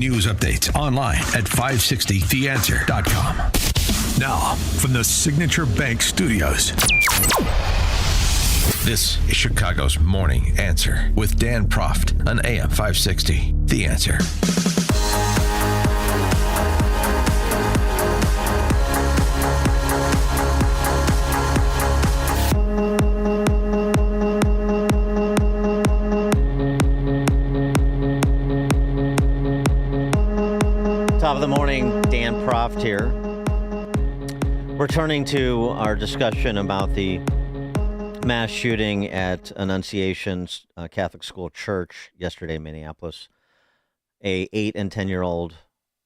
News updates online at 560theanswer.com. Now, from the Signature Bank Studios. This is Chicago's Morning Answer with Dan Proft on AM 560. The Answer. Top of the morning, Dan Proft here. Returning to our discussion about the mass shooting at Annunciation Catholic School Church yesterday in Minneapolis. 8 and 10-year-old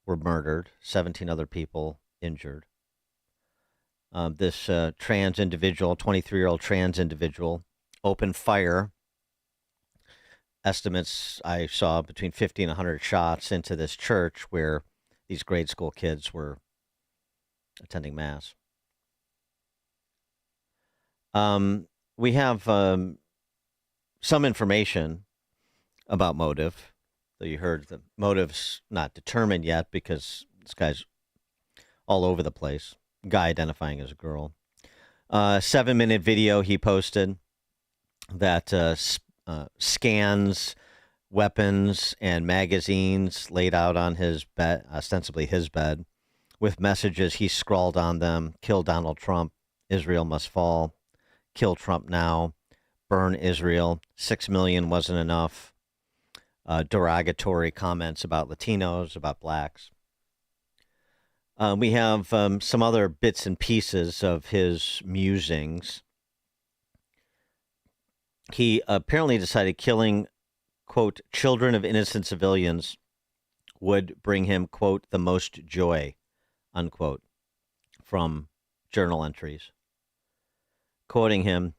were murdered, 17 other people injured. This trans individual, 23-year-old trans individual, opened fire. Estimates I saw between 50 and 100 shots into this church where these grade school kids were attending Mass. We have some information about motive. So you heard the motive's not determined yet because this guy's all over the place. Guy identifying as a girl. 7-minute video he posted that scans weapons and magazines laid out on his bed, ostensibly his bed, with messages he scrawled on them: kill Donald Trump, Israel must fall, kill Trump now, burn Israel, 6 million wasn't enough, derogatory comments about Latinos, about blacks. We have some other bits and pieces of his musings. He apparently decided killing, quote, children of innocent civilians would bring him, quote, the most joy, unquote, from journal entries. Quoting him,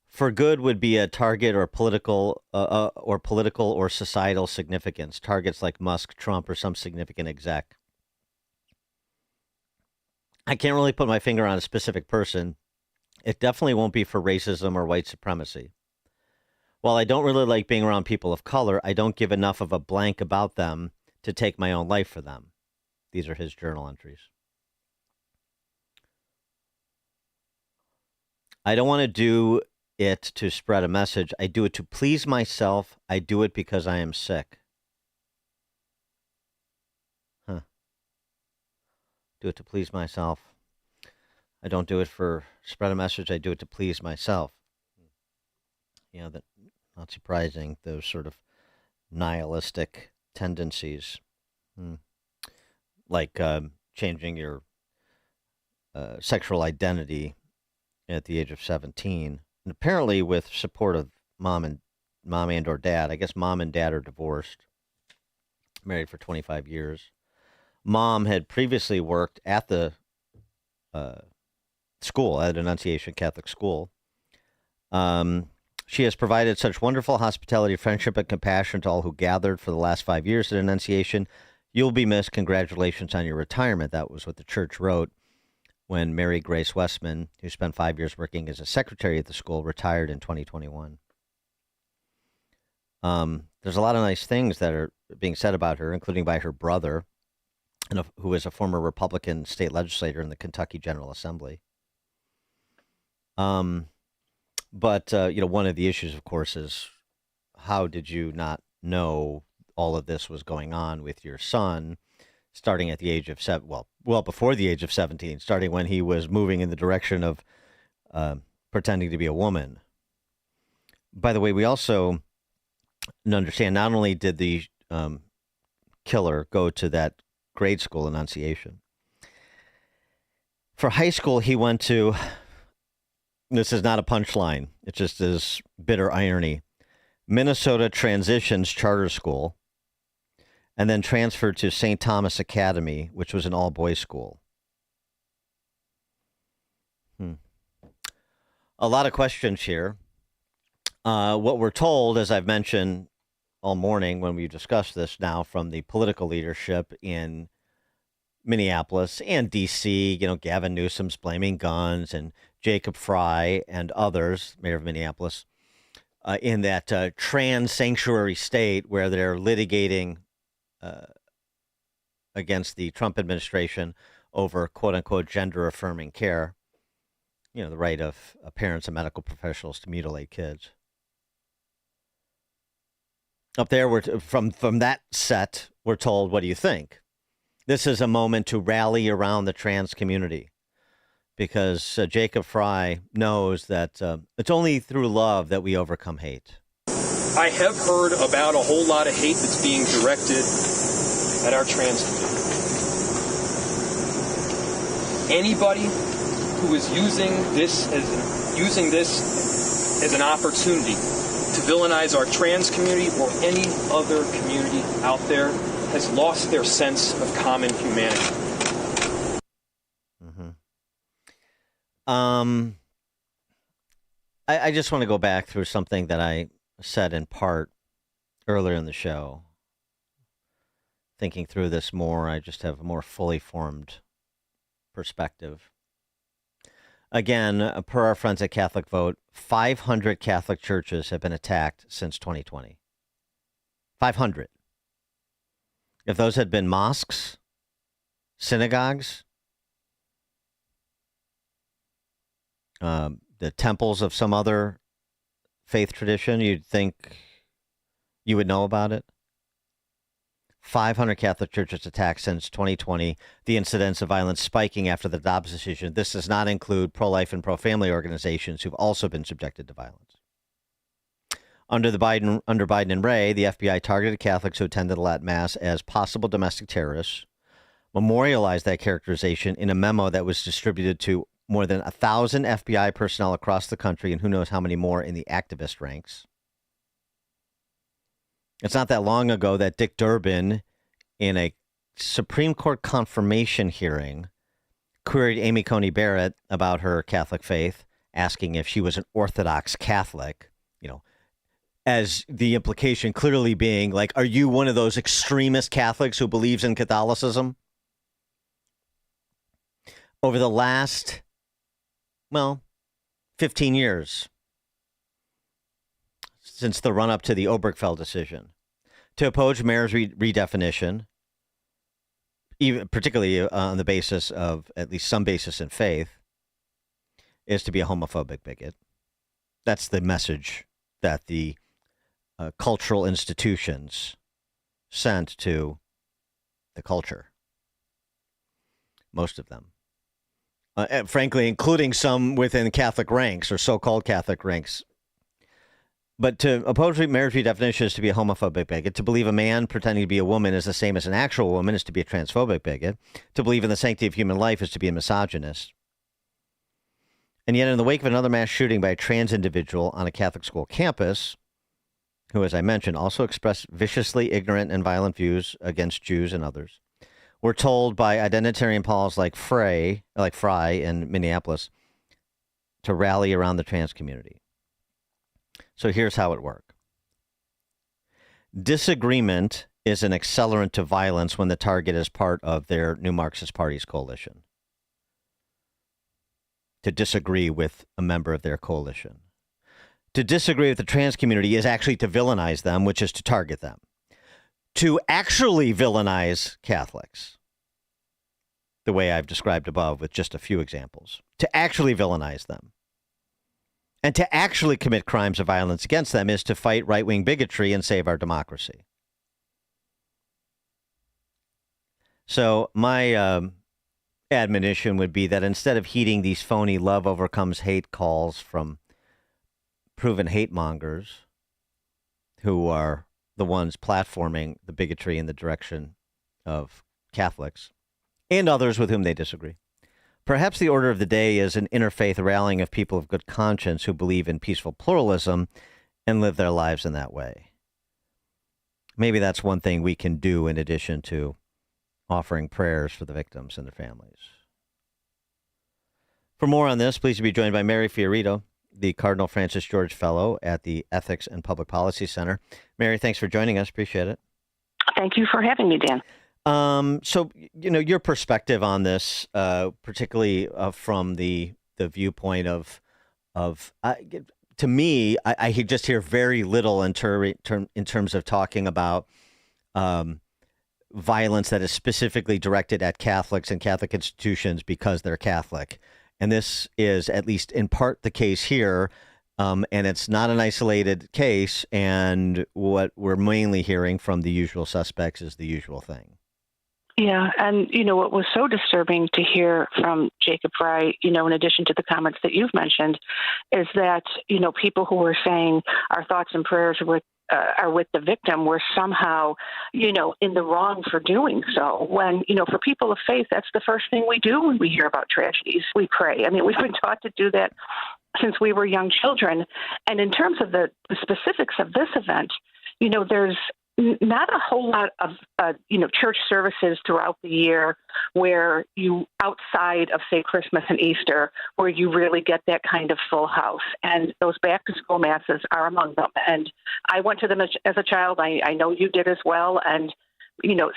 for good would be a target or political or societal significance. Targets like Musk, Trump, or some significant exec. I can't really put my finger on a specific person. It definitely won't be for racism or white supremacy. While I don't really like being around people of color, I don't give enough of a blank about them to take my own life for them. These are his journal entries. I don't want to do it to spread a message. I do it to please myself. I do it because I am sick. Do it to please myself. I don't do it for spread a message. I do it to please myself. You know, that not surprising, those sort of nihilistic tendencies, like changing your sexual identity at the age of 17, and apparently with support of mom and or dad. I guess mom and dad are divorced, married for 25 years. Mom had previously worked at the school, at Annunciation Catholic School. She has provided such wonderful hospitality, friendship, and compassion to all who gathered for the last 5 years at Annunciation. You'll be missed. Congratulations on your retirement. That was what the church wrote when Mary Grace Westman, who spent 5 years working as a secretary at the school, retired in 2021. There's a lot of nice things that are being said about her, including by her brother, who is a former Republican state legislator in the Kentucky General Assembly. But one of the issues, of course, is how did you not know all of this was going on with your son, starting at the age of well before the age of 17, starting when he was moving in the direction of pretending to be a woman. By the way, we also understand not only did the killer go to that grade school, Annunciation. For high school, he went to, this is not a punchline, it just is bitter irony, Minnesota Transitions Charter School, and then transferred to St. Thomas Academy, which was an all-boys school. A lot of questions here. What we're told, as I've mentioned all morning when we discussed this now, from the political leadership in Minneapolis and D.C., Gavin Newsom's blaming guns, and Jacob Fry and others, mayor of Minneapolis, in that trans sanctuary state where they're litigating against the Trump administration over quote-unquote gender-affirming care, the right of parents and medical professionals to mutilate kids. Up there, from that set, we're told, what do you think? This is a moment to rally around the trans community because Jacob Fry knows that it's only through love that we overcome hate. I have heard about a whole lot of hate that's being directed at our trans community. Anybody who is using this as an opportunity to villainize our trans community or any other community out there has lost their sense of common humanity. I just want to go back through something that I said in part earlier in the show. Thinking through this more, I just have a more fully formed perspective. Again, per our friends at Catholic Vote, 500 Catholic churches have been attacked since 2020. 500. If those had been mosques, synagogues, the temples of some other faith tradition, you'd think you would know about it. 500 Catholic churches attacked since 2020, the incidence of violence spiking after the Dobbs decision. This does not include pro-life and pro-family organizations who've also been subjected to violence. Under Biden and Ray, the FBI targeted Catholics who attended the Latin Mass as possible domestic terrorists, memorialized that characterization in a memo that was distributed to more than 1,000 FBI personnel across the country and who knows how many more in the activist ranks. It's not that long ago that Dick Durbin, in a Supreme Court confirmation hearing, queried Amy Coney Barrett about her Catholic faith, asking if she was an Orthodox Catholic, as the implication clearly being like, are you one of those extremist Catholics who believes in Catholicism? Over the last, 15 years, since the run-up to the Obergefell decision, to oppose marriage redefinition, even particularly on the basis of at least some basis in faith, is to be a homophobic bigot. That's the message that the cultural institutions sent to the culture. Most of them. And frankly, including some within Catholic ranks or so-called Catholic ranks. But to oppose marriage redefinition is to be a homophobic bigot. To believe a man pretending to be a woman is the same as an actual woman is to be a transphobic bigot. To believe in the sanctity of human life is to be a misogynist. And yet in the wake of another mass shooting by a trans individual on a Catholic school campus, who, as I mentioned, also expressed viciously ignorant and violent views against Jews and others, we're told by identitarian Pauls like Fry in Minneapolis to rally around the trans community. So here's how it works. Disagreement is an accelerant to violence when the target is part of their New Marxist Party's coalition. To disagree with a member of their coalition. To disagree with the trans community is actually to villainize them, which is to target them. To actually villainize Catholics, the way I've described above with just a few examples, to actually villainize them, and to actually commit crimes of violence against them is to fight right-wing bigotry and save our democracy. So my admonition would be that instead of heeding these phony love overcomes hate calls from proven hate mongers who are the ones platforming the bigotry in the direction of Catholics and others with whom they disagree, perhaps the order of the day is an interfaith rallying of people of good conscience who believe in peaceful pluralism and live their lives in that way. Maybe that's one thing we can do in addition to offering prayers for the victims and their families. For more on this, please be joined by Mary FioRito, the Cardinal Francis George Fellow at the Ethics and Public Policy Center. Mary, thanks for joining us. Appreciate it. Thank you for having me, Dan. So, your perspective on this, particularly from the viewpoint of to me, I just hear very little in terms of talking about violence that is specifically directed at Catholics and Catholic institutions because they're Catholic. And this is at least in part the case here. And it's not an isolated case. And what we're mainly hearing from the usual suspects is the usual thing. Yeah. And, what was so disturbing to hear from Jacob Frey, in addition to the comments that you've mentioned, is that, people who were saying our thoughts and prayers are with the victim were somehow, in the wrong for doing so. When, for people of faith, that's the first thing we do when we hear about tragedies. We pray. I mean, we've been taught to do that since we were young children. And in terms of the specifics of this event, there's not a whole lot of, church services throughout the year where you, outside of, say, Christmas and Easter, where you really get that kind of full house. And those back-to-school masses are among them. And I went to them as a child. I know you did as well. And,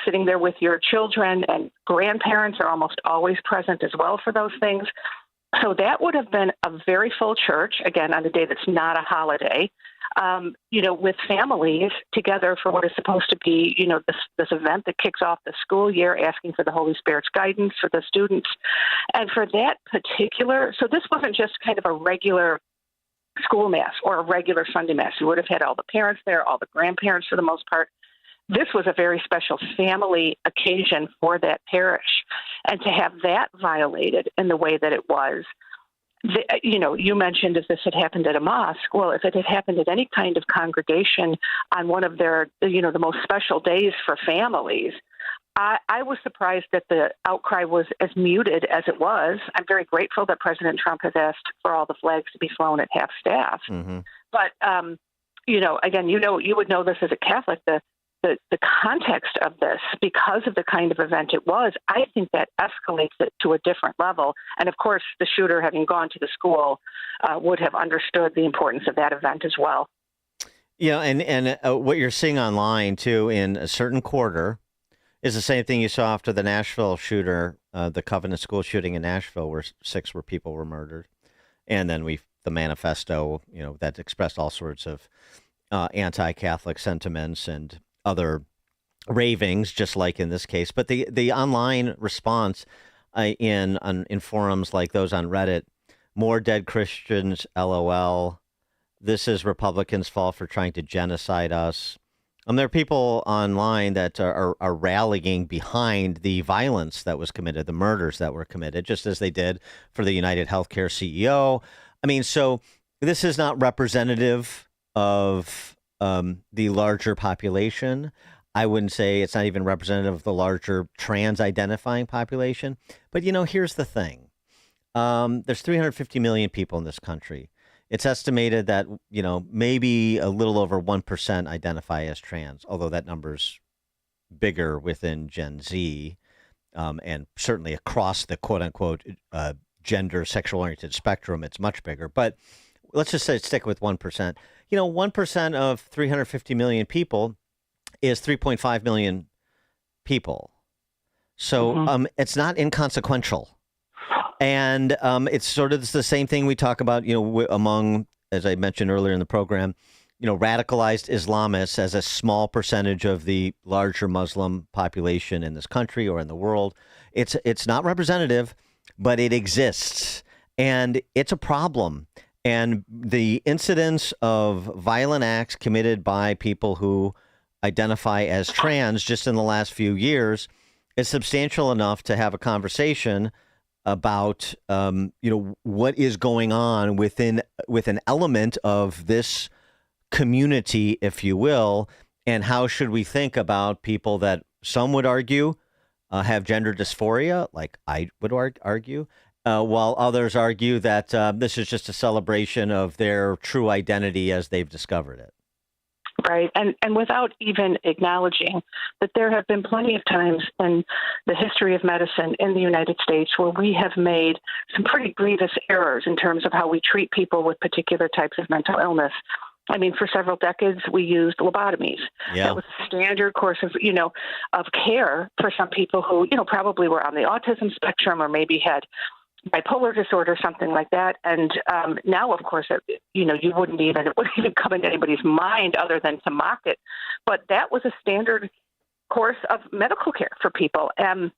sitting there with your children and grandparents are almost always present as well for those things. So that would have been a very full church, again, on a day that's not a holiday, with families together for what is supposed to be, this event that kicks off the school year, asking for the Holy Spirit's guidance for the students. And for that particular, so this wasn't just kind of a regular school mass or a regular Sunday mass. You would have had all the parents there, all the grandparents for the most part. This was a very special family occasion for that parish. And to have that violated in the way that it was, you mentioned if this had happened at a mosque. Well, if it had happened at any kind of congregation on one of their, the most special days for families, I was surprised that the outcry was as muted as it was. I'm very grateful that President Trump has asked for all the flags to be flown at half staff. Mm-hmm. But, again, you would know this as a Catholic, the context of this, because of the kind of event it was, I think that escalates it to a different level. And of course, the shooter, having gone to the school, would have understood the importance of that event as well. Yeah, and what you're seeing online, too, in a certain quarter is the same thing you saw after the Nashville shooter, the Covenant School shooting in Nashville, where 6 people were murdered. And then the manifesto, that expressed all sorts of anti-Catholic sentiments and other ravings, just like in this case. But the online response in forums like those on Reddit, more dead Christians, LOL. This is Republicans' fault for trying to genocide us. There are people online that are rallying behind the violence that was committed, the murders that were committed, just as they did for the United Healthcare CEO. I mean, so this is not representative of the larger population. I wouldn't say it's not even representative of the larger trans-identifying population. But, here's the thing. There's 350 million people in this country. It's estimated that, maybe a little over 1% identify as trans, although that number's bigger within Gen Z and certainly across the quote-unquote gender, sexual-oriented spectrum, it's much bigger. But let's just say stick with 1%. 1% of 350 million people is 3.5 million people. So it's not inconsequential. And it's sort of the same thing we talk about, among, as I mentioned earlier in the program, radicalized Islamists as a small percentage of the larger Muslim population in this country or in the world. It's not representative, but it exists. And it's a problem. And the incidence of violent acts committed by people who identify as trans just in the last few years is substantial enough to have a conversation about, what is going on with an element of this community, if you will, and how should we think about people that some would argue have gender dysphoria, like I would argue, while others argue that this is just a celebration of their true identity as they've discovered it. Right. And without even acknowledging that there have been plenty of times in the history of medicine in the United States where we have made some pretty grievous errors in terms of how we treat people with particular types of mental illness. I mean, for several decades, we used lobotomies. Yeah. That was a standard course of care for some people who, probably were on the autism spectrum or maybe had bipolar disorder, something like that. And now, of course, it wouldn't even come into anybody's mind other than to mock it. But that was a standard course of medical care for people. And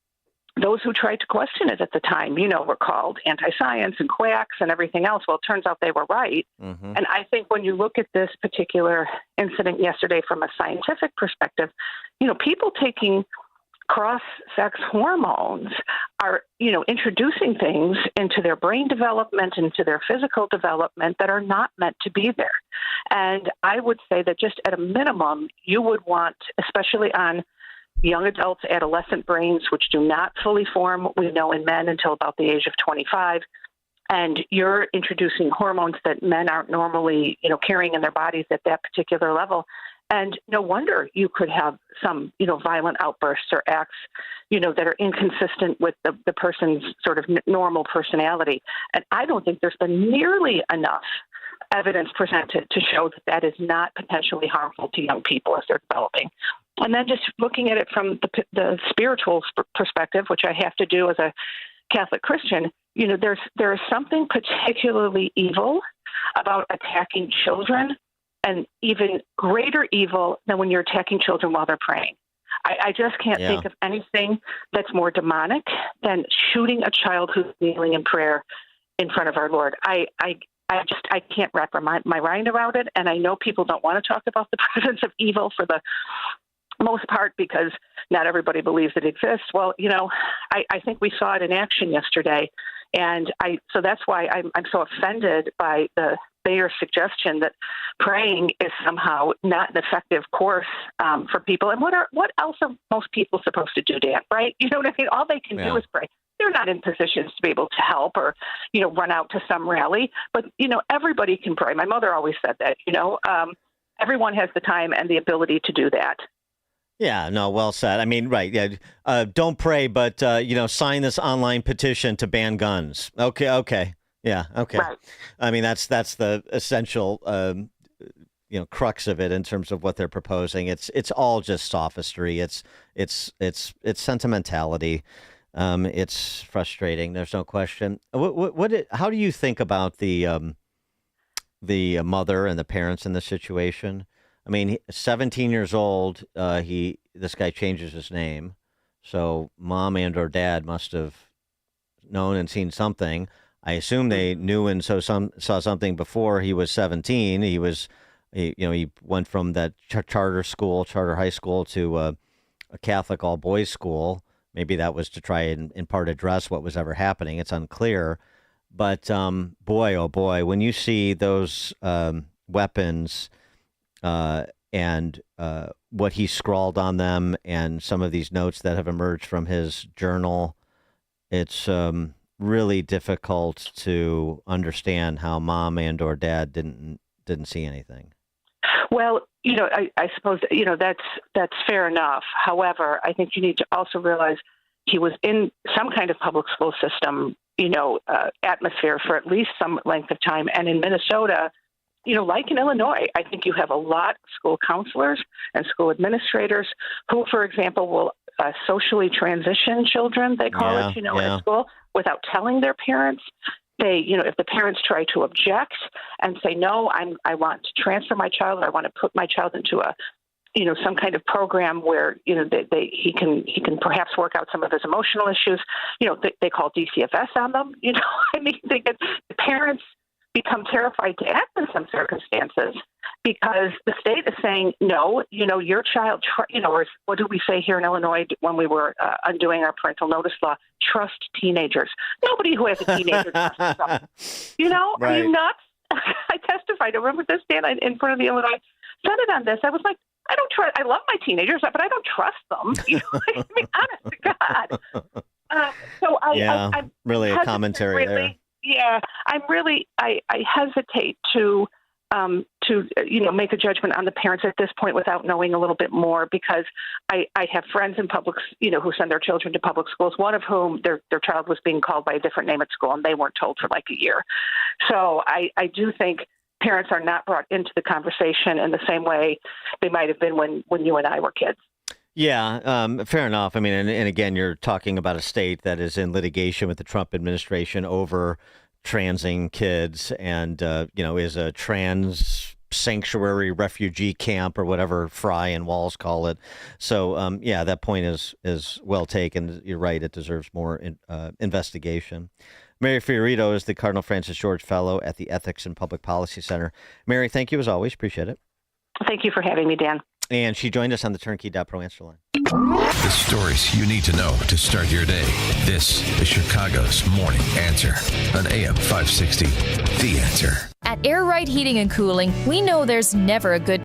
those who tried to question it at the time, were called anti-science and quacks and everything else. Well, it turns out they were right. Mm-hmm. And I think when you look at this particular incident yesterday from a scientific perspective, people taking cross-sex hormones are, introducing things into their brain development, into their physical development that are not meant to be there. And I would say that just at a minimum, you would want, especially on young adults, adolescent brains, which do not fully form, we know, in men until about the age of 25, and you're introducing hormones that men aren't normally, carrying in their bodies at that particular level. And no wonder you could have some, violent outbursts or acts, that are inconsistent with the person's sort of normal personality. And I don't think there's been nearly enough evidence presented to show that that is not potentially harmful to young people as they're developing. And then just looking at it from the spiritual perspective, which I have to do as a Catholic Christian, there is something particularly evil about attacking children, and even greater evil than when you're attacking children while they're praying. I just can't think of anything that's more demonic than shooting a child who's kneeling in prayer in front of our Lord. I can't wrap my mind around it, and I know people don't want to talk about the presence of evil for the most part because not everybody believes it exists. Well, I think we saw it in action yesterday, and so that's why I'm so offended by the mayor's suggestion that praying is somehow not an effective course for people. And what else are most people supposed to do, Dan? Right? You know what I mean? All they can do is pray. They're not in positions to be able to help or, run out to some rally. But, everybody can pray. My mother always said that, everyone has the time and the ability to do that. Yeah, no, well said. I mean, right. Yeah. Don't pray, but, sign this online petition to ban guns. Okay. Yeah. Okay. Right. I mean, that's the essential, crux of it in terms of what they're proposing. It's all just sophistry. It's sentimentality. It's frustrating. There's no question. How do you think about the mother and the parents in this situation? I mean, 17 years old. This guy changes his name, so mom and or dad must have known and seen something. I assume they knew and saw something before he was 17. He went from that charter high school to a Catholic all boys school. Maybe that was to try and in part address what was ever happening. It's unclear. But boy, oh boy, when you see those weapons and what he scrawled on them and some of these notes that have emerged from his journal, it's really difficult to understand how mom and or dad didn't see anything. Well, I suppose, that's fair enough. However, I think you need to also realize he was in some kind of public school system, atmosphere for at least some length of time. And in Minnesota, like in Illinois, I think you have a lot of school counselors and school administrators who, for example, will socially transition children, they call it, at school, without telling their parents. They, if the parents try to object and say, no, I want to transfer my child, or I want to put my child into a, some kind of program where, he can perhaps work out some of his emotional issues, they call DCFS on them, the parents become terrified to act in some circumstances because the state is saying, no, your child, or what do we say here in Illinois when we were undoing our parental notice law? Trust teenagers. Nobody who has a teenager trusts them. Right. Are you nuts? I testified. I remember this, Dan, in front of the Illinois Senate on this. I was like, I don't trust. I love my teenagers, but I don't trust them. I mean, honest to God. I'm really a commentary there. Yeah, I hesitate to make a judgment on the parents at this point without knowing a little bit more, because I have friends in public, who send their children to public schools, one of whom their child was being called by a different name at school and they weren't told for like a year. So I do think parents are not brought into the conversation in the same way they might have been when you and I were kids. Yeah, fair enough. I mean, and again, you're talking about a state that is in litigation with the Trump administration over transing kids and, is a trans sanctuary refugee camp or whatever Fry and Walls call it. So, yeah, that point is well taken. You're right. It deserves more investigation. Mary FioRito is the Cardinal Francis George Fellow at the Ethics and Public Policy Center. Mary, thank you as always. Appreciate it. Thank you for having me, Dan. And she joined us on the Turnkey.pro answer line. The stories you need to know to start your day. This is Chicago's Morning Answer on AM 560. The Answer. At Air Right Heating and Cooling, we know there's never a good